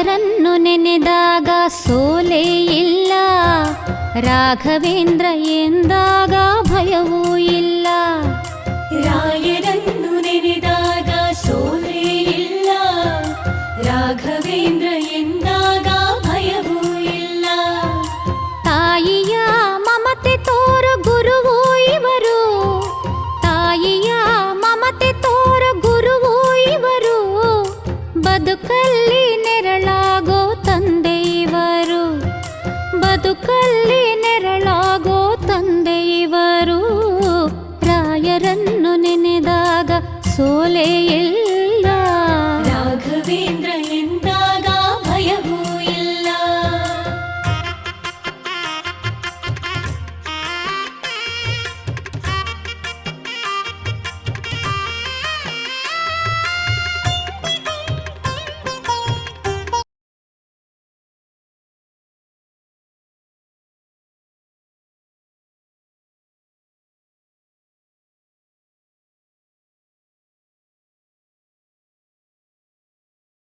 ರಾಯರನ್ನು ನೆನೆದಾಗ ಸೋಲೇ ಇಲ್ಲ, ರಾಘವೇಂದ್ರ ಎಂದಾಗ ಭಯವೂ ಇಲ್ಲ. ರಾಯರನ್ನು ನೆನೆದಾಗ ಸೋಲೇ ಇಲ್ಲ, ರಾಘವೇಂದ್ರ ಎಂದಾಗ ಭಯವೂ ಇಲ್ಲ. ತಾಯಿಯ ಮಮತೆ ತೋರ ಗುರುವೂ ಇವರು, ತಾಯಿಯ ಮಮತೆ ತೋರ ಗುರುವೂ ಇವರು, ಬದುಕಲ್ಲಿ ನೆರಳಾಗೋ ತಂದೆ ಇವರು, ಬದುಕಲ್ಲಿ ನೆರಳಾಗೋ ತಂದೆ ಇವರು. ರಾಯರನ್ನು ನೆನೆದಾಗ ಸೋಲೇ ಇಲ್ಲ,